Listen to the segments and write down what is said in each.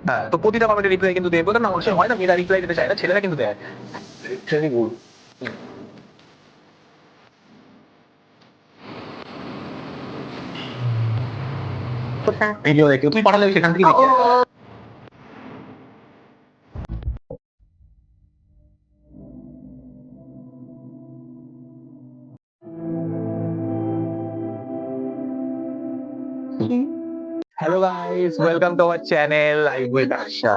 হ্যাঁ, তো প্রতিটা কমেন্টের রিপ্লাই কিন্তু দেবে, না অবশ্যই হয় না, মেয়েরা রিপ্লাই দিতে চায় না, ছেলেরা কিন্তু দেয়। Very good. ভিডিও দেখে তুই পাঠালে সেখান থেকে দেখে। Hello guys, welcome to our channel live with Asha.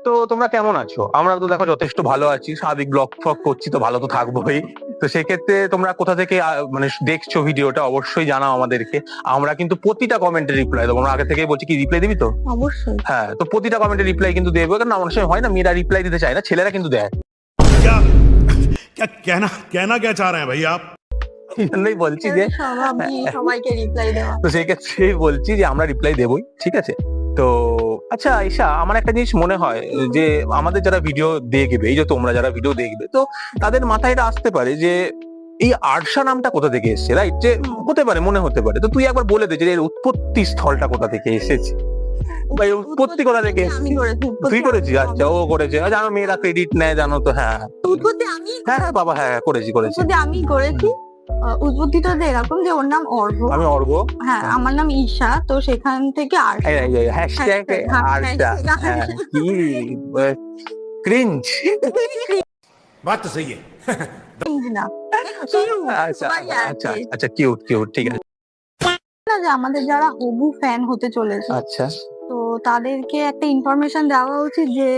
তো তোমরা কেমন আছো? আমরা তো দেখো যথেষ্ট ভালো আছি, স্বাভাবিক ব্লগ ফ্লগ করছি, তো ভালো তো থাকবোই। তো সেক্ষেত্রে তোমরা কোথা থেকে মানে দেখছো ভিডিওটা অবশ্যই জানাও আমাদেরকে। আমরা কিন্তু প্রতিটা কমেন্টের রিপ্লাই দেবো। আমরা আগে থেকেই বলছি, কি রিপ্লাই দিবি তো? অবশ্যই। হ্যাঁ, তো প্রতিটা কমেন্টের রিপ্লাই কিন্তু দেবো, কারণ অনেক সময় হয় না, মেয়েরা রিপ্লাই দিতে চায় না, ছেলেরা কিন্তু দেয়। क्या क्या कहना कहना क्या चाह रहे हैं भाई आप? এই জন্যই বলছি যে সবাইকে রিপ্লাই দেওয়া। তো সেই ক্ষেত্রে বলছি যে আমরা রিপ্লাই দেবই, ঠিক আছে? তো আচ্ছা ঈশা, আমার একটা জিনিস মনে হয় যে আমাদের যারা ভিডিও দেখবে, এই যে তোমরা যারা ভিডিও দেখবে, তো তাদের মাথায় এটা আসতে পারে যে এই আরশা নামটা কোথা থেকে এসেছে, রাইট? যে হতে পারে, মনে হতে পারে। তো তুই একবার বলে দে যে এর উৎপত্তি স্থলটা কোথা থেকে এসেছে, বা এর উৎপত্তি কোথা থেকে এসেছে। তুই করেছিস? আচ্ছা, ও করেছে। জানো মেয়েরা ক্রেডিট নেয়, জানো তো। হ্যাঁ হ্যাঁ বাবা, হ্যাঁ করেছি। আমি করেছি। উদ্বুদ্ধিটা এরকম যে ওর নাম অর্ঘ্য, আমি অর্ঘ্য, হ্যাঁ আমার নাম ঈশা, তো সেখান থেকে হ্যাশট্যাগ আরশা। কি ক্রিঞ্জ। बात तो सही है। আচ্ছা আচ্ছা আচ্ছা, কিউট কিউট, ঠিক আছে। যে আমাদের যারা হবু ফ্যান হতে চলেছে, আচ্ছা, তো তাদেরকে একটা ইনফরমেশন দেওয়া উচিত যে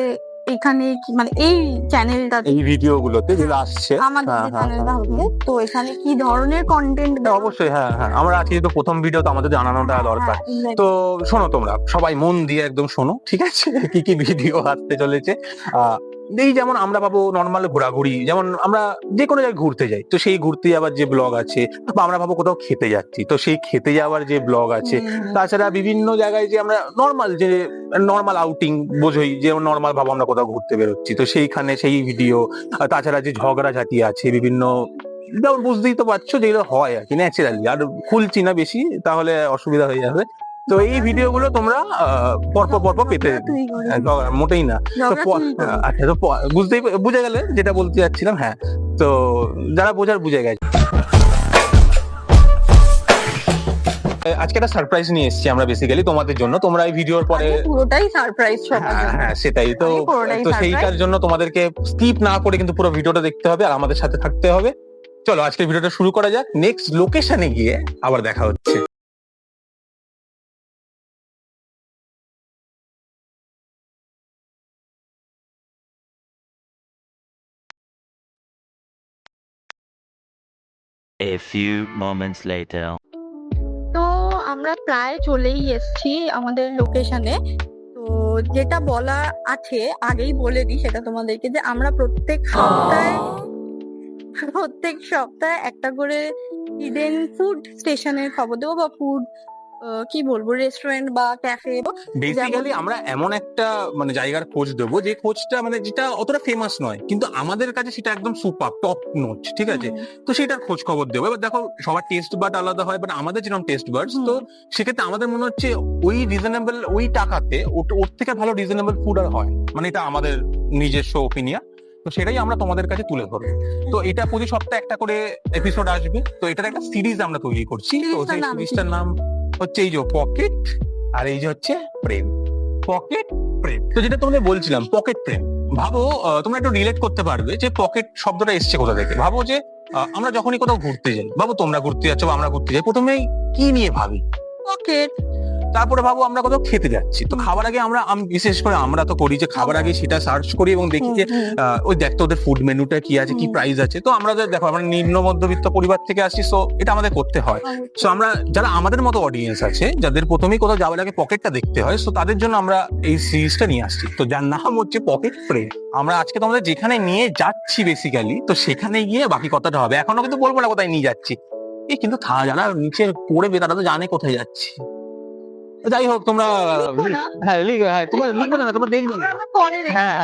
এখানে মানে এই চ্যানেলটা, এই ভিডিও গুলোতে যেগুলো আসছে আমাদের যে চ্যানেলটা হচ্ছে, তো এখানে কি ধরনের কন্টেন্ট। অবশ্যই, হ্যাঁ হ্যাঁ, আমরা আজকে তো প্রথম ভিডিও, তো আমাদের জানানোটা দরকার। তো শোনো, তোমরা সবাই মন দিয়ে একদম শোনো, ঠিক আছে? কি কি ভিডিও আসতে চলেছে। এই যেমন আমরা ভাবো নর্মাল ঘোরাঘুরি, যেমন আমরা যে কোনো জায়গায় ঘুরতে যাই, তো সেই ঘুরতে যাওয়ার যে ব্লগ আছে, বা আমরা ভাবো কোথাও খেতে যাচ্ছি, তো সেই খেতে যাওয়ার যে ব্লগ আছে। তাছাড়া বিভিন্ন জায়গায় যে আমরা নর্মাল আউটিং বোঝই, যে নর্মাল ভাবো আমরা কোথাও ঘুরতে বেরোচ্ছি, তো সেইখানে সেই ভিডিও। তাছাড়া যে ঝগড়াঝাটি আছে বিভিন্ন, যেমন বুঝতেই তো পারছো, যেগুলো হয় আর কি ন্যাচারালি, আর খুলছি না বেশি, তাহলে অসুবিধা হয়ে যাবে। তো এই ভিডিও গুলো তোমরা পরপর পেতে, মোটেই না। আচ্ছা, তো বুঝে গেলে যেটা বলতে যাচ্ছিলাম। হ্যাঁ, তো যারা বোঝার বুঝে গেছে। আজকে একটা সারপ্রাইজ নিয়ে এসেছি আমরা বেসিক্যালি তোমাদের জন্য। তোমরা এই ভিডিওর পরে পুরোটাই সারপ্রাইজ। হ্যাঁ সেটাই তো। তো সেইটার জন্য তোমাদেরকে স্কিপ না করে কিন্তু পুরো ভিডিওটা দেখতে হবে, আর আমাদের সাথে থাকতে হবে। চলো আজকে ভিডিওটা শুরু করা যাক। নেক্সট লোকেশনে গিয়ে আবার দেখা হচ্ছে। A few moments later. তো আমরা প্রায় চলেই এসেছি আমাদের লোকেশনে। তো যেটা বলা আছে আগেই বলে দিই সেটা তোমাদেরকে, যে আমরা প্রত্যেক সপ্তাহে একটা করে হিডেন ফুড স্টেশনের খবর দেবো, বা ফুড কি বলবো, রেস্টুরেন্ট বা ক্যাফে। বেসিক্যালি আমরা এমন একটা মানে জায়গার খোঁজ দেবো, যে খোঁজটা মানে যেটা অতটা ফেমাস নয়, কিন্তু আমাদের কাছে সেটা একদম সুপার টপ নোচ, ঠিক আছে? তো সেটার খোঁজ খবর দেবো। এবার দেখো, সবার টেস্ট বাট আলাদা হয়, বাট আমাদের যেরকম টেস্ট বার্ডস, তো সেক্ষেত্রে আমাদের মনে হচ্ছে ওই রিজনেবল, ওই টাকাতে ওর থেকে ভালো রিজনেবল ফুড আর হয়, মানে এটা আমাদের নিজস্ব ওপিনিয়ন। তো সেটাই আমরা তোমাদের কাছে তুলে ধরবো। তো এটা প্রতি সপ্তাহে একটা করে এপিসোড আসবে। তো এটার একটা সিরিজ আমরা তৈরি করছি। তো সেই সিরিজটার নাম হচ্ছে এই যে পকেট, আর এই যে হচ্ছে প্রেম। পকেট প্রেম, তো যেটা তোমাদের বলছিলাম, পকেট প্রেম। ভাবো, তোমরা একটু রিলেট করতে পারবে যে পকেট শব্দটা এসছে কোথা থেকে। ভাবো যে আমরা যখনই কোথাও ঘুরতে যাই, ভাবো তোমরা ঘুরতে যাচ্ছ বা আমরা ঘুরতে যাই, প্রথমেই কি নিয়ে ভাবি? পকেট। তারপরে ভাবো আমরা কোথাও খেতে যাচ্ছি, তো খাবার আগে আমরা বিশেষ করে আমরা তো করি যে খাবার আগে সেটা সার্চ করি এবং দেখি যে ওই দেখতো ওদের ফুড মেনুটা কি আছে, কি প্রাইস আছে। তো আমরা দেখো, আমরা নিম্ন মধ্যবিত্ত পরিবার থেকে আসি, সো এটা আমাদের করতে হয়। সো আমরা যারা আমাদের মতো অডিয়েন্স আছে, যাদের প্রথমেই কোথাও যাওয়ার আগে পকেটটা দেখতে হয়, সো তাদের জন্য আমরা এই সিরিজটা নিয়ে আসছি, তো যার নাম হচ্ছে পকেট প্রেম। আমরা আজকে তোমাদের যেখানে নিয়ে যাচ্ছি বেসিক্যালি, তো সেখানে গিয়ে বাকি কথাটা হবে। এখনো কিন্তু বলবো না কোথায় নিয়ে যাচ্ছি, কিন্তু যারা নিচে পড়বে তারা তো জানে কোথায় যাচ্ছি। যাই হোক, তোমরা হ্যাঁ তোমরা লিখবে না, তোমরা দেখবে না। হ্যাঁ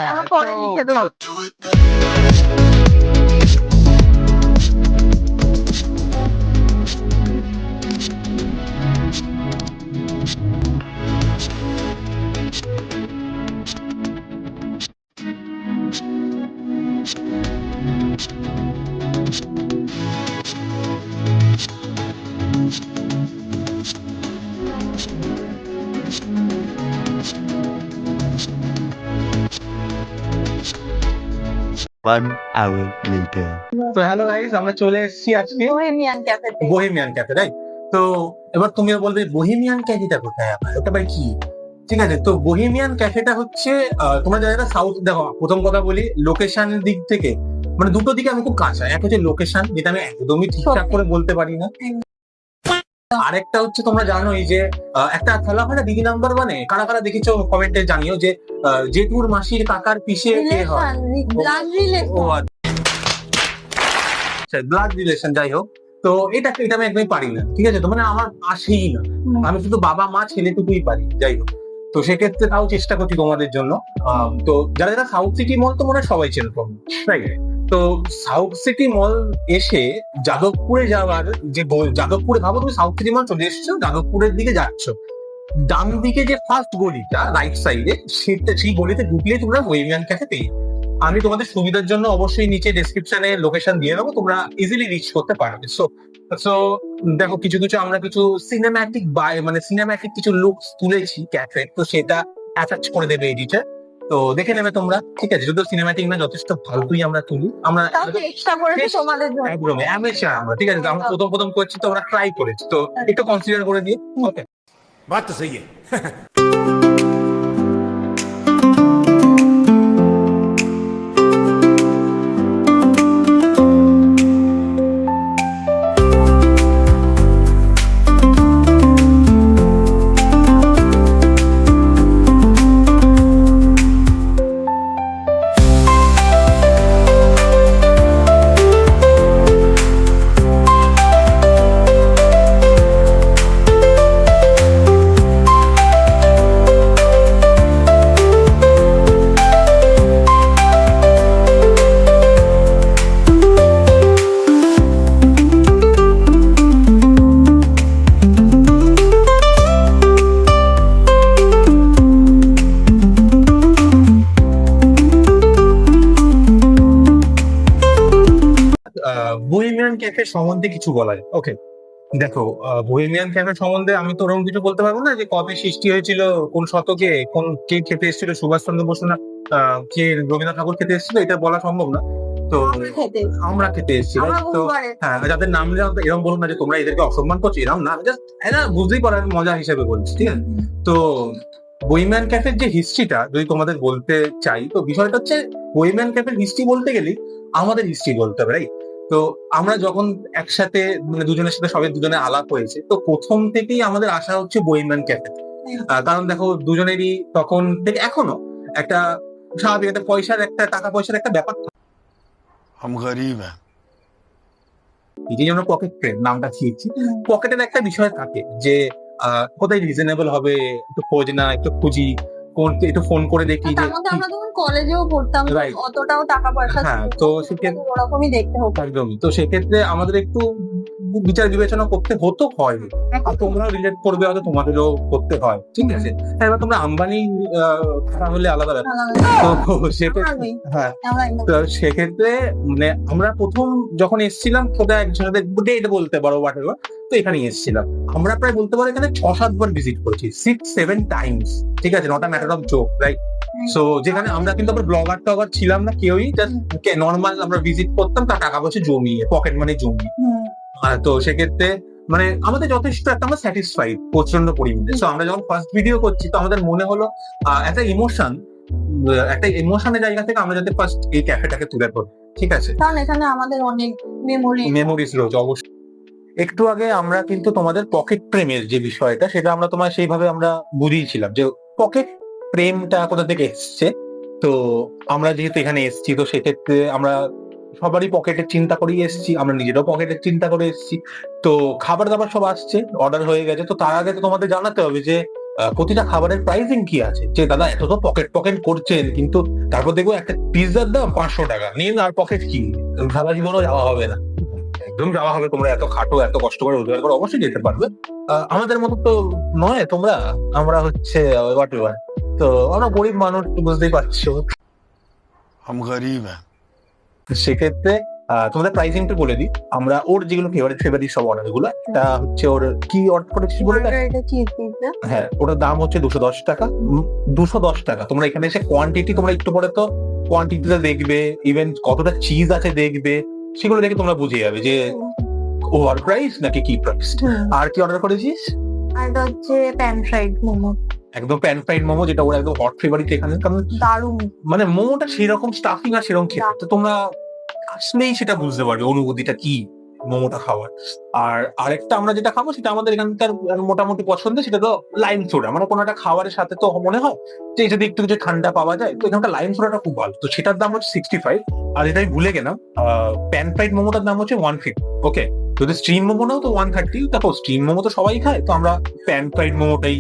1 hour later. তো হ্যালো গাইস, আমরা চলে এসেছি আজকে বোহেমিয়ান ক্যাফেতে। Bohemian cafe, right? তো এবার তুমিও বলবে বোহেমিয়ান ক্যাফেটা কোথায়, আমার ওটা ভাই কি? ঠিক আছে, তো বোহেমিয়ান ক্যাফেটা হচ্ছে তোমরা যারা সাউথ, দেখো প্রথম কথা বলি লোকেশনের দিক থেকে, মানে দুটো দিকে আমি খুব কাঁচা। এক হচ্ছে লোকেশন, যেটা আমি একদমই ঠিকঠাক করে বলতে পারি না। আরেকটা হচ্ছে তোমরা জানো এই যে একটা খেলা হয় না দিদি নাম্বার ওয়ানে, কারা কারা দেখেছো কমেন্টে জানিও, যে জেঠুর মাসির কাকার পিসে কে হয়। ব্লাড ও আচ্ছা, ব্লাড রিলেশন, যাই হোক। তো এটা আমি একদমই পারি না, ঠিক আছে? তো মানে আমার আসেই না, আমি শুধু বাবা মা ছেলেটুকুই পারি, যাই হোক। তো সেক্ষেত্রে তাও চেষ্টা করছি তোমাদের জন্য। তো যারা যারা সাউথ সিটি মল তো মনে হয় সবাই চেনো, রাইট? তো সাউথ সিটি মল এসে যাদবপুরে যাওয়ার যে যাদবপুরে, ভাবো তুমি সাউথ সিটি মল চলে এসছো, যাদবপুরের দিকে যাচ্ছ, ডান দিকে যে ফার্স্ট গলিটা রাইট সাইডে, সেই গলিতে ঢুকলে তোমরা বোহেমিয়ান ক্যাফে পেয়ে। আমি তোমাদের সুবিধার জন্য অবশ্যই নিচে ডেসক্রিপশনে লোকেশন দিয়ে দেবো, তোমরা ইজিলি রিচ করতে পারবে। সো দেখো, কিছু আমরা কিছু সিনেম্যাটিক মানে সিনেম্যাটিক কিছু লুকস তুলেছি ক্যাফে, তো সেটা অ্যাটাচ করে দেবে এডিটর, তো দেখে নেবে তোমরা, ঠিক আছে? যদিও সিনেম্যাটিক না, যথেষ্ট ভালোই আমরা তুলি, আমরা তাও চেষ্টা করেছি তোমাদের জন্য। একদম অ্যামেচার আমরা, ঠিক আছে? তো আমরা প্রথম করছি, তো আমরা ট্রাই করেছি, তো একটু কনসিডার করে দিই। ওকে, बात तो सही है। বোহেমিয়ান ক্যাফে সম্বন্ধে কিছু বলা যায়। ওকে, দেখো, বোহেমিয়ান ক্যাফে সম্বন্ধে আমি তো ওরকম কিছু বলতে পারবো না যে কবে সৃষ্টি হয়েছিল, কোন শতকে, কে খেতে এসেছিল, সুভাষচন্দ্র বসু না কে রবীন্দ্রনাথ ঠাকুর খেতে এসেছিল, এটা বলা সম্ভব না। তো আমরা খেতে এসেছি, তো হ্যাঁ, যাদের নাম এরকম বলুন না যে তোমরা এদেরকে অসম্মান করছো, এরকম না, জাস্ট এটা বুঝতেই পারো আমি মজা হিসেবে বলছি, ঠিক আছে? তো বোহেমিয়ান ক্যাফের যে হিস্ট্রিটা যদি তোমাদের বলতে চাই, তো বিষয়টা হচ্ছে বোহেমিয়ান ক্যাফের হিস্ট্রি বলতে গেলে আমাদের হিস্ট্রি বলতে হবে, রাইট? তো আমরা যখন একসাথে, মানে দুজনের সাথে সবাই দুজনে আলাপ হয়েছে, তো প্রথম থেকেই আমাদের আশা হচ্ছে বোহেমিয়ান ক্যাফে। কারণ দেখো, দুজনেরই তখন থেকে এখনো একটা স্বাভাবিক একটা টাকা পয়সার একটা ব্যাপার, हम गरीब हैं। এই জন্য পকেট প্রেম নামটা দিয়েছি। পকেটের একটা বিষয় থাকে যে কোথায় রিজনেবল হবে, একটু খোঁজ না, একটু খুঁজি, একটু ফোন করে দেখি যে আমরা তখন কলেজেও পড়তাম, Right. অতটাও টাকা পয়সা হ্যাঁ, ছিল তো না, সেক্ষেত্রে ওরকমই দেখতে হতো। একদমই, তো সেক্ষেত্রে আমাদের একটু বিচার বিবেচনা করতে হতো, হয়। আর তোমরাও রিলেট করবে, হয়তো তোমাদেরও করতে হয়, ঠিক আছে? হ্যাঁ, এবার তোমরা আম্বানি হলে আলাদা ব্যাপার। তো সেক্ষেত্রে হ্যাঁ, তো সেক্ষেত্রে মানে আমরা প্রথম যখন এসেছিলাম, কোথায় একজনের ডেট বলতে পারো, হোয়াটএভার, তো এখানে এসেছিলাম আমরা, প্রায় বলতে পারো এখানে 6-7 বার ভিজিট করেছি, 6-7 টাইমস, ঠিক আছে? Not a matter of joke, right? So যেখানে আমরা কিন্তু আবার ব্লগার টগার ছিলাম না কেউই, জাস্ট নর্মাল আমরা ভিজিট করতাম, তার টাকা পয়সা জমিয়ে, পকেট মানি জমিয়ে। তো সেক্ষেত্রে মানে আমাদের যথেষ্ট একটা আমরা স্যাটিসফাইড প্রচন্ড পরিমাণে। সো আমরা যখন ফার্স্ট ভিডিও করছি, তো আমাদের মনে হলো একটা ইমোশনের জায়গা থেকে আমরা যাতে ফার্স্ট এই ক্যাফেটাকে তুলে ধরি, ঠিক আছে? কারণ এখানে আমাদের অনেক মেমোরিজ রয়েছে অবশ্যই। একটু আগে আমরা কিন্তু তোমাদের পকেট প্রেমের যে বিষয়টা, সেটা আমরা তোমার সেইভাবে আমরা বুঝিয়েছিলাম যে পকেট প্রেমটা কোথা থেকে এসছে। তো আমরা যেহেতু এখানে এসেছি, তো সেক্ষেত্রে আমরা সবারই পকেটের চিন্তা করেই এসেছি, আমরা নিজেরাও পকেটের চিন্তা করে এসেছি। তো খাবার দাবার সব আসছে, অর্ডার হয়ে গেছে, তো তার আগে তো তোমাদের জানাতে হবে যে প্রতিটা খাবারের প্রাইসিং কি আছে, যে দাদা এত তো পকেট করছেন, কিন্তু তারপর দেখবো একটা পিৎজার দাম 500 টাকা নিন, আর পকেট কি, সারা জীবনও যাওয়া হবে না। একদম যাওয়া হবে, তোমরা এত খাটো এত কষ্ট করে রোজগার করে অবশ্যই যেতে পারবে। আমাদের মতো তো নয় তোমরা, আমরা হচ্ছে হোয়াট এভার, তো আমরা গরিব মানুষ, বুঝতেই পারছো। हम गरीब हैं। সেক্ষেত্রে তোমাদের প্রাইসিংটা বলে দিই। আমরা ওর যেগুলো ফেভারিট সব অর্ডার গুলো, এটা হচ্ছে ওর কি অর্ডার করেছিস বলে দেখ? এটা চিজ পিৎজা। হ্যাঁ, ওটার দাম হচ্ছে 210 টাকা। 210 টাকা। তোমরা এখানে এসে কোয়ান্টিটি, তোমরা একটু পরে তো কোয়ান্টিটিটা দেখবে, ইভেন কতটা চিজ আছে দেখবে, সেগুলো দেখে তোমরা বুঝে যাবে যে ওভার প্রাইস নাকি কি প্রাইস। আর কি অর্ডার করেছিস? আর এটা হচ্ছে প্যান ফ্রাইড মোমো। একদম প্যান ফ্রাইড মোমো, যেটা ওরা একদম হট ফেভারিট এখানে, কারণ দারুণ। মানে মোমোটা সেরকম স্টাফিং আর সেরকম খেতে, তো তোমরা আসলেই সেটা বুঝতে পারবে অনুভূতিটা কি মোমোটা খাওয়ার। আর আরেকটা আমরা যেটা খাবো সেটা আমাদের এখানকার মোটামুটি পছন্দ, সেটা তো লাইম সোডা। মানে কোনো একটা খাবারের সাথে তো মনে হয় যে যদি একটু কিছু ঠান্ডা পাওয়া যায়, তো এখানকার লাইম সোডাটা খুব ভালো, তো সেটার দাম হচ্ছে 65। আর এটা আমি ভুলে গেলাম, প্যান ফ্রাইড মোমোটার দাম হচ্ছে 150। ওকে, যদি স্ট্রিম মোমো নাও তো 130। দেখো স্ট্রিম মোমো তো সবাই খায়, তো আমরা প্যান ফ্রাইড মোমোটাই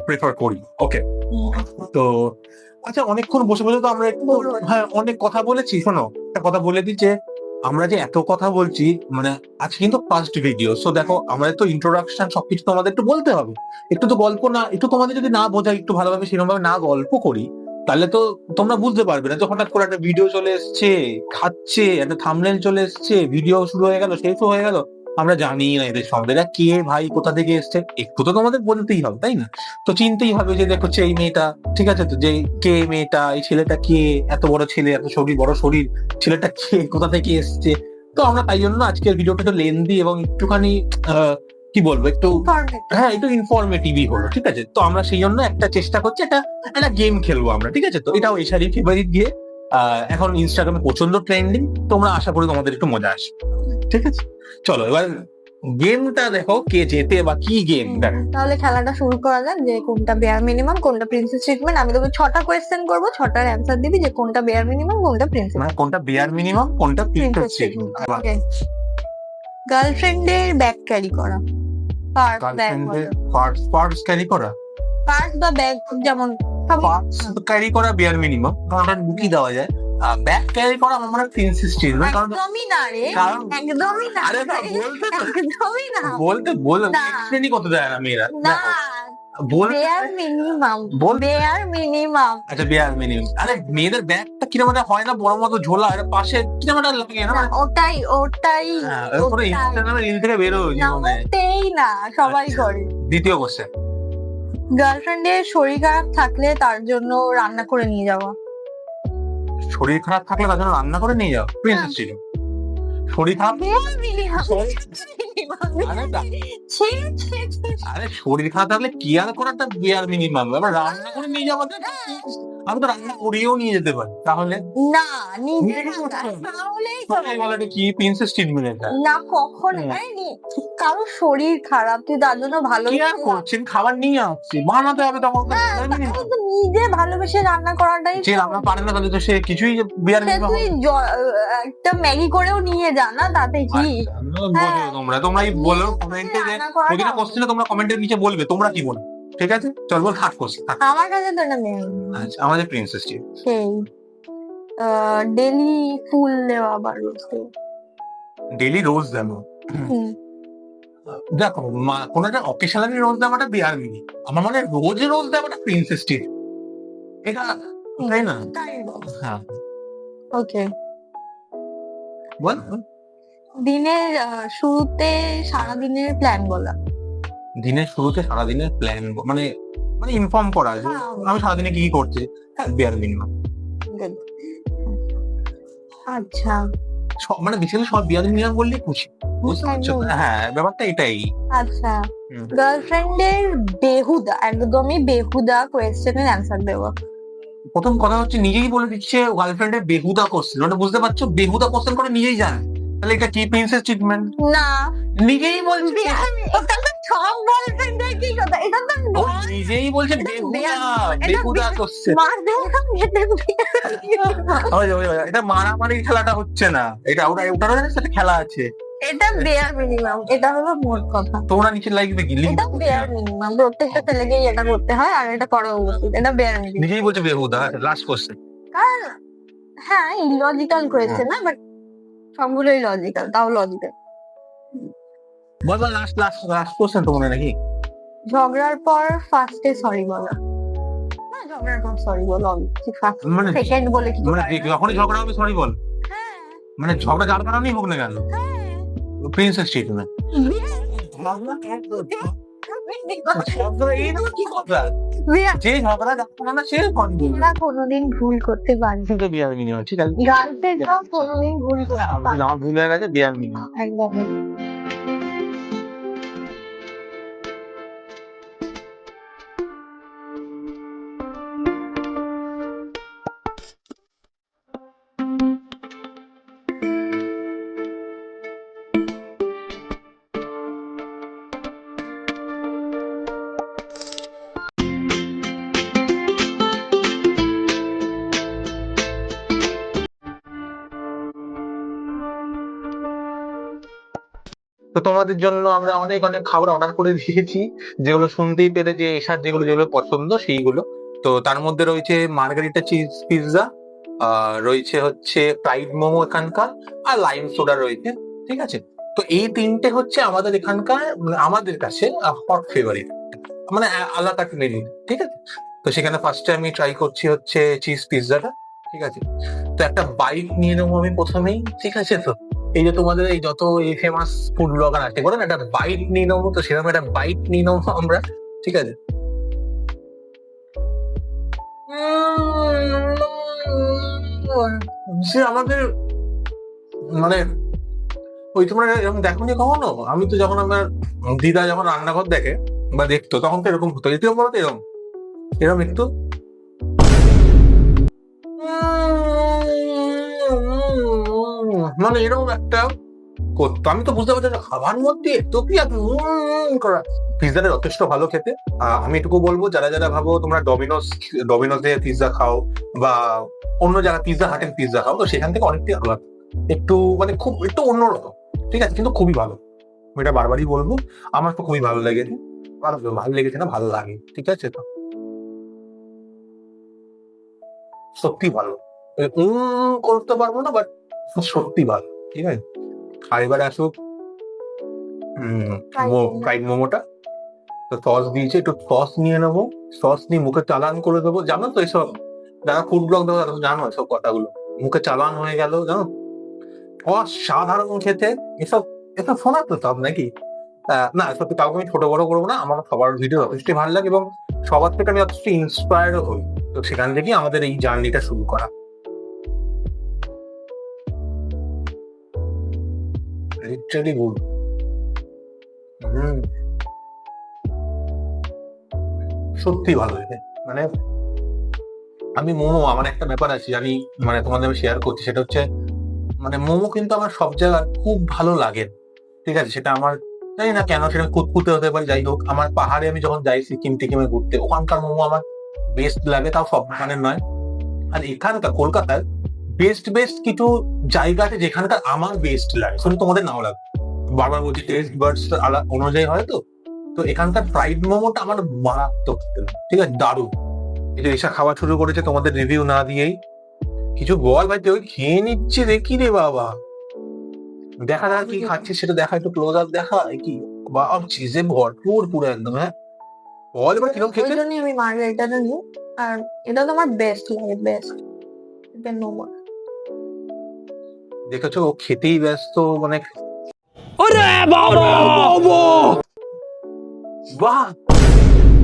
প্রেফার করি। ওকে, তো আচ্ছা, অনেকক্ষণ বসে বসে তো আমরা একটু, হ্যাঁ অনেক কথা বলেছি। শোনো, একটা কথা বলে দিই যে আমরা যে এত কথা বলছি, মানে আজকে কিন্তু ফার্স্ট ভিডিও, সো দেখো আমাদের তো ইন্ট্রোডাকশন সবকিছু তো আমাদের একটু বলতে হবে। একটু তো গল্প না, একটু তোমাদের যদি না বোঝাই, একটু ভালোভাবে সেরকম ভাবে না গল্প করি, তাহলে তো তোমরা বুঝতে পারবে না। তো হঠাৎ করে একটা ভিডিও চলে এসছে, খাচ্ছে, একটা থাম্বনেল চলে এসছে, ভিডিও শুরু হয়ে গেল, শেষও হয়ে গেল, আমরা জানি না এদের সম্বন্ধে, এরা কে ভাই, কোথা থেকে এসছে, একটু তো তোমাদের বলতেই হবে, তাই না? তো চিনতেই হবে যে দেখো এই মেয়েটা, ঠিক আছে, তো যে কে মেয়েটা, এই ছেলেটা কে, এত বড় ছেলে, এত শরীর, বড় শরীর, ছেলেটা কে, কোথা থেকে এসছে। তো আমরা তাই জন্য আজকের ভিডিওটা একটু লেন্দি এবং একটুখানি কি বলবো, একটু হ্যাঁ একটু ইনফরমেটিভই হলো, ঠিক আছে। তো আমরা সেই জন্য একটা চেষ্টা করছি, একটা একটা গেম খেলবো আমরা, ঠিক আছে। তো এটাও এশারি ফেভারিট গিয়ে এখন ইনস্টাগ্রামে প্রচন্ড ট্রেন্ডিং, তোমরা আশা করি তোমাদের একটু মজা আসবে, ঠিক আছে। চলো এবার গেমটা দেখো, কে জেতে বা কি গেম দেখো। তাহলে খেলাটা শুরু করা যাক, যে কোনটা বেয়ার মিনিমাম, কোনটা প্রিন্সেস ট্রিটমেন্ট। আমি তোকে 6টা কোয়েশ্চেন করবো, 6টার অ্যান্সার দিবি যে কোনটা বেয়ার মিনিমাম, কোনটা প্রিন্সেস মানে কোনটা বেয়ার মিনিমাম, কোনটা প্রিন্সেস ট্রিটমেন্ট। ওকে। গার্লফ্রেন্ডের ব্যাগ ক্যারি করা, পার্স ব্যাগ, পার্স ক্যারি করা, পার্স বা ব্যাগ, যেমন পার্স ক্যারি করা বেয়ার মিনিমাম, কারণ ওটা ঢুকিয়ে দেওয়া যায়। ব্যাগ ক্যারি করা আমার মনে হয় প্রিন্সেস ট্রিটমেন্ট, কারণ একদমই না রে, কারণ- একদমই না, আরে না, বলতে তো- একদমই না, বলতে না। এক্সপ্লেনই করতে দেয় না মেয়েরা, না, দেখো বলতে, বেয়ার মিনিমাম, বল- বেয়ার মিনিমাম। আচ্ছা বেয়ার মিনিমাম। আরে মেয়েদের ব্যাগটা কিরকম একটা হয় না, বড় মতো ঝোলা, আর পাশে কিরকম একটা লাগে না, ওটাই ওটাই হ্যাঁ, এরপরে ইনস্টাগ্রামে রিল থেকে বেরো না, জীবনে। ওটাই না, সবাই আচ্ছা। করে। দ্বিতীয় কোশ্চেন, গার্লফ্রেন্ডের শরীর খারাপ থাকলে তার জন্য রান্না করে নিয়ে যাওয়া। শরীর খারাপ থাকলে তার জন্য রান্না করে নিয়ে যাও, প্রিন্সেস ছিল। শরীর খারাপ, বেয়ার মিনিমাম। আরে আরে শরীর খারাপ থাকলে কি আর করাটা বেয়ার মিনিমাম, এবার রান্না করে নিয়ে যাবো। আমি তো রান্না করিয়েও নিয়ে যেতে পারি, তাহলে না, নিজে তাহলেই তো এই বলাটা কি প্রিন্সেস ট্রিটমেন্ট এটা? না, কখন কারো শরীর খারাপ, তুই তার জন্য ভালো কি আর করছেন, খাবার নিয়ে আসছি, বানাতে হবে তখন তো bare minimum। নিজে ভালোবেসে রান্না করাটাই। যে রান্না পারে না তাহলে তো সে কিছুই বিয়ার সে তুই একটা ম্যাগি করেও নিয়ে যা না, তাতে কি। হ্যাঁ। তোমরাই বলো কমেন্টে, যে রান্না করাটা- প্রতিটা কোশ্চেনে তোমরা কমেন্টের নিচে বলবে তোমরা কি বলো, ঠিক আছে। চল বল, থাক কোশ্চেন থাক। আমার কাছে তো এটা মেয়ে আচ্ছা, আমাদের প্রিন্সেস টি সেই ডেলি ফুল দেওয়া বা রোজ দেওয়া। ডেলি রোজ দেবো। হুম। দেখো কোন একটা অকেশনালি রোজ দেওয়াটা বিয়ার মিনি, আমার মনে হয় রোজ রোজ দেওয়াটা প্রিন্সেস টি, এটা তাই না? হ্যাঁ ওকে। বল। দিনের শুরুতে সারাদিনের প্ল্যান বলা। দিনের শুরুতে সারাদিনের প্ল্যান, মানে মানে ইনফর্ম করা যে হ্যাঁ। আমি সারাদিনে কি কি করছি, হ্যাঁ বিয়ার মিনিমাম। Good. আচ্ছা, মানে বেসিক্যালি সব বিয়ার মিনিমাম বললেই খুশি, বুঝতে পারছো? একদম। হ্যাঁ ব্যাপারটা এটাই। আচ্ছা। হুম। গার্লফ্রেন্ডের বেহুদা, একদমই বেহুদা কোয়েশ্চেনের অ্যান্সার দেওয়া। প্রথম কথা হচ্ছে নিজেই বলে দিচ্ছে গার্লফ্রেন্ডের বেহুদা কোশ্চেন, মানে বুঝতে পারছো, বেহুদা কোশ্চেন করে নিজেই জানে, তাহলে এটা কি প্রিন্সেস ট্রিটমেন্ট? না, নিজেই বলছে, এটা তো সব গার্লফ্রেন্ডের কি কথা, এটা তো ও নিজেই বলছে এটা বেহুদা, এটা বেহুদা কোশ্চেন। মার দেওয়া, এটা মারামারি খেলাটা হচ্ছে না, এটা ওটারও জানিস একটা খেলা আছে, এটা বেয়ার মিনিমাম, এটা হলো মোট কথা। তোমরা নিচে লাগবে কি এটা বেয়ার মিনিমাম, প্রত্যেকটা ছেলেকেই এটা করতে হয়, আর এটা করা উচিত, এটা বেয়ার মিনিমাম। নিজেই বলছে বেহুদা। লাস্ট কোশ্চেন, কারণ হ্যাঁ ইলজিক্যাল কোয়েশ্চেন না, বাট সবগুলোই লজিক্যাল, তাও লজিক্যাল। বল বল, লাস্ট লাস্ট লাস্ট কোশ্চেন তো মনে নাকি? ঝগড়ার পর ফার্স্টে সরি বলা, না ঝগড়ার পর সরি বলো, ফার্স্ট মানে সেকেন্ড বলে কিছু মানে হয় না। যখনই ঝগড়া হবে সরি বল, হ্যাঁ মানে ঝগড়া যার কারণেই হোক না কেন, হ্যাঁ প্রিন্সেস ট্রিটমেন্ট। কি কথা, যে ঝগড়া যার কারণে সে সরি বলবে। আমরা কোনোদিন ভুল করতে পারি না, বিয়ার মিনিমাম, ঠিক আছে, গার্লফ্রেন্ডরাও কোনোদিন ভুল করতে পারে না। আমার ভুল হয়ে গেছে, বিয়ার মিনিমাম। একদম। তো তোমাদের জন্য আমরা অনেক অনেক খাবার অর্ডার করে দিয়েছি, যেগুলো শুনতেই পেলে যে এসার যেগুলো যেগুলো পছন্দ সেইগুলো। তো তার মধ্যে রয়েছে মার্গারিটা চিজ পিৎজা, রয়েছে হচ্ছে ফ্রাইড মোমো এখানকার, আর লাইম সোডা রয়েছে, ঠিক আছে। তো এই তিনটে হচ্ছে আমাদের এখানকার, আমাদের কাছে হট ফেভারিট, মানে আলাকাট মেনু, ঠিক আছে। তো সেখানে ফার্স্টে আমি ট্রাই করছি হচ্ছে চিজ পিৎজাটা, ঠিক আছে। তো একটা বাইট নিয়ে নেবো আমি প্রথমেই, ঠিক আছে। তো এই যে তোমাদের এই যত এই ফেমাস ফুড ব্লগার আছে বলেন একটা বাইট নিয়ে নেবো, তো সেরকম একটা বাইট নিয়ে নেবো আমরা, ঠিক আছে। সে আমাদের মানে ওই তোমরা এরকম দেখো নি কখনো? আমি তো যখন আমার দিদা যখন রান্নাঘর দেখে বা দেখতো তখন তো এরকম হতো, এরকম বলতো, এরকম এরকম একটু মানে এরকম একটা করতো। আমি তো বুঝতে পারছি না খাবার মধ্যে তো কি এত করা। পিৎজাটা যথেষ্ট ভালো খেতে। আমি এটুকু বলবো, যারা যারা ভাবো তোমরা ডমিনোজে পিৎজা খাও বা অন্য যারা পিৎজা হাটের পিৎজা খাও, তো সেখান থেকে অনেকটাই আলাদা, একটু মানে খুব একটু অন্যরকম, ঠিক আছে, কিন্তু খুবই ভালো। আমি এটা বারবারই বলবো, আমার তো খুবই ভালো লেগেছে। ভালো লেগেছে না, ভালো লাগে, ঠিক আছে। তো সত্যি ভালো, করতে পারবো না, বাট সত্যি ভালো, ঠিক আছে। আর এবারে আসুক ফ্রাইড মোমোটা। তো সস দিয়েছে, একটু সস নিয়ে নেবো, সস নিয়ে মুখে চালান করে দেবো। জানো তো এসব, যারা ফুড ব্লগ দেবো তারা তো জানো এসব কথাগুলো। মুখে চালান হয়ে গেল, জানো, অসাধারণ খেতে। এসব এসব শোনার তো সব নাকি। না সত্যি কাউকে আমি ছোট বড় করবো না, আমার সবার ভিডিও যথেষ্ট ভালো লাগে এবং সবার থেকে আমি যথেষ্ট ইন্সপায়ার হই। তো সেখান থেকেই আমাদের এই জার্নিটা শুরু করা। Literally good. সত্যি ভালো লাগে। মানে আমি মোমো, আমার একটা ব্যাপার আছে আমি মানে তোমাদের আমি শেয়ার করছি, সেটা হচ্ছে মানে মোমো কিন্তু আমার সব জায়গায় খুব ভালো লাগে, ঠিক আছে। সেটা আমার জানি না কেন, সেটা কুতকুতে হতে পারে, যাই হোক। আমার পাহাড়ে আমি যখন যাই সিকিম টিকিমে ঘুরতে, ওখানকার মোমো আমার বেস্ট লাগে, তাও সব দোকানের নয়। আর এখানকার কলকাতার বেস্ট বেস্ট কিছু জায়গাতে যেখানকার আমার বেস্ট লাগে, শুধু তোমাদের নাও লাগে, বারবার বলছি টেস্ট বার্ডস অনুযায়ী হয়। তো তো এখানকার ফ্রাইড মোমোটা আমার মারাত্মক, ঠিক আছে, দারুণ। এই যে এসা খাওয়া শুরু করেছে তোমাদের রিভিউ না দিয়েই, কিছু বল ভাই, তুই খেয়ে নিচ্ছে দেখি রে বাবা। দেখা দেখা কি খাচ্ছিস সেটা দেখা, একটু ক্লোজ আপ দেখা কি, বা চিজে ভরপুর পুরো একদম। হ্যাঁ বল এবার কিরকম ওই খেতে। জন্যই আমি মার্গারিটাটা নিই, আর এটা তো আমার বেস্ট লাগে, বেস্ট। এটা নো মোর। দেখেছো ও খেতেই ব্যস্ত, মানে বাহ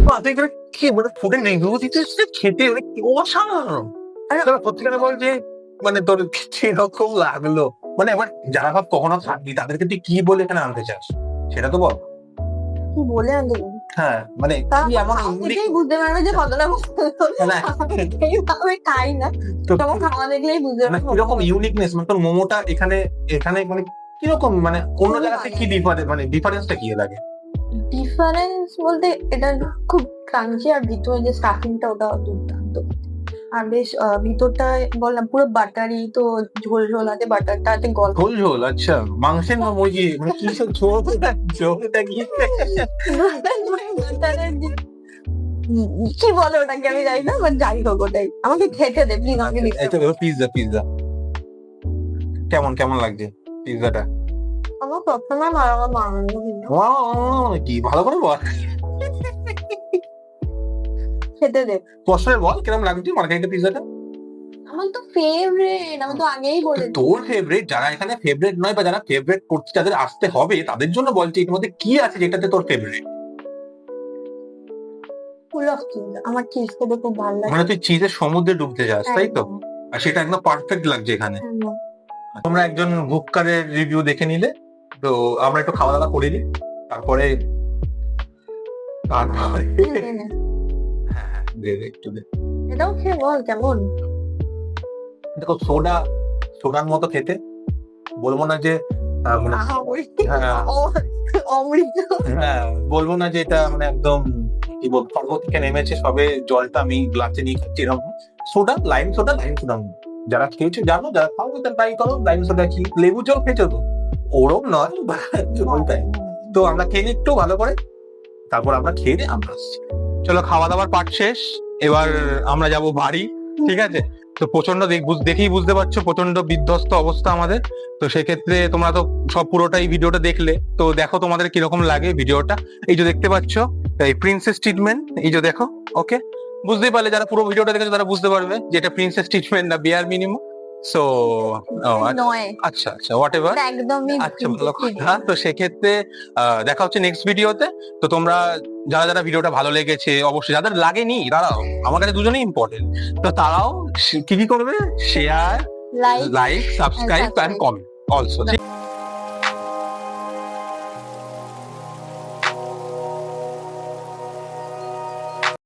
বাহ, তুই এখানে কি মানে ফুডে রিভিউ দিতে এসেছিস, খেতে মানে কি অসাধারণ। প্রত্যেকটা বল যে মানে তোর কিরকম লাগলো, মানে আমার যারা ভাব কখনো থাকবি তাদেরকে তুই কি বলে এখানে আনতে চাস সেটা তো বল। কি বলে আনতে পারি? হ্যাঁ মানে কি এমন দেখলেই বুঝতে পারবে যে কতটা মানে আমি খাই না, তো তোমার খাওয়া দেখলেই বুঝতে মানে পারবে কিরকম ইউনিকনেস, মানে তোর মোমোটা এখানে এখানে মানে কিরকম, মানে অন্য জায়গাতে কি ডিফারেন্স, মানে ডিফারেন্সটা কি লাগে? ডিফারেন্স বলতে এটা খুব ক্রাঞ্চি, আর ভিতরে যে স্টাফিংটা ওটা দুর্দান্ত। আর বেশ ভিতরটা বললাম পুরো বাটারি, তো ঝোল ঝোল আছে, বাটারটাতে গল্প। ঝোল ঝোল, আচ্ছা, মাংসের না মুরগি, মানে কি সব ঝোলটা ঝোলটা কি কি বলে ওটাকে আমি জানি না, বাট যাই হোক ওটাই আমাকে খেতে দে প্লিজ, আমাকে এটা পিৎজা, পিৎজা কেমন কেমন লাগছে পিৎজাটা? আমার আমার সবসময় ভালো করে বানানো কিন্তু কি ভালো করে বল, খেতে দে। কষ্টের বল কিরকম লাগছে মার্কেটের পিৎজাটা? আমার তো ফেভারিট, আমি তো আগেই তো বলে তোর ফেভারিট, যারা এখানে ফেভারিট নয় বা যারা ফেভারিট করতে যাদের আসতে হবে তাদের জন্য বলছি এর মধ্যে কি আছে যেটাতে তোর ফেভারিট? ফুল অফ চিজ, আমার চিজ খেতে খুব ভালো লাগে। মানে তুই চিজের সমুদ্রে ডুবতে যাস তাই তো, একদম, আর সেটা একদম পারফেক্ট লাগছে এখানে। একদম। তোমরা একজন বুককারের রিভিউ দেখে নিলে, তো আমরা একটু খাওয়া দাওয়া করে নিই, তারপরে নে, নে। হ্যাঁ, দে দে, একটু দে। এটাও খেয়ে বল কেমন। দেখো সোডার মতো খেতে, বলবো না যে মানে আহা, ওই হ্যাঁ। অমৃত। হ্যাঁ, বলবো না যে এটা মানে একদম কি বলবো পর্বত থেকে নেমেছে সবে জলটা আমি গ্লাসে নিয়ে খাচ্ছি এরকম। লাইম সোডা যারা খেয়েছো জানো, যারা খাও ট্রাই করো লাইম সোডা কি, লেবু জল খেয়েছো তো ওরম নয় ওইটাই। তো আমরা খেয়ে নিই একটু ভালো করে, তারপর আমরা খেয়ে নিই, আমরা আসছি। চলো, খাওয়া দাওয়ার পার্ট শেষ, এবার আমরা যাব বাড়ি, ঠিক আছে? তো প্রচন্ড দেখেই বুঝতে পারছো প্রচন্ড বিধ্বস্ত অবস্থা আমাদের। তো সেক্ষেত্রে তোমরা তো সব পুরোটাই ভিডিওটা দেখলে, তো দেখো তোমাদের কিরকম লাগে ভিডিওটা। এই যে দেখতে পাচ্ছ এই প্রিন্সেস ট্রিটমেন্ট, এই যে দেখো, ওকে? বুঝতেই পারলে, যারা পুরো ভিডিওটা দেখেছো তারা বুঝতে পারবে যে এটা প্রিন্সেস ট্রিটমেন্ট না বিয়ার মিনিমাম। সো নয়, আচ্ছা হোয়াট এভার। এটা একদমই আচ্ছা, ভালো কথা। তো সেক্ষেত্রে দেখা হচ্ছে নেক্সট ভিডিওতে। তো তোমরা যারা যারা ভিডিওটা ভালো লেগেছে, অবশ্যই যাদের লাগেনি তারাও, আমার কাছে দুজনেই ইম্পর্টেন্ট, তো তারাও কি করবে, share, like, like, subscribe subscribe. and comment also.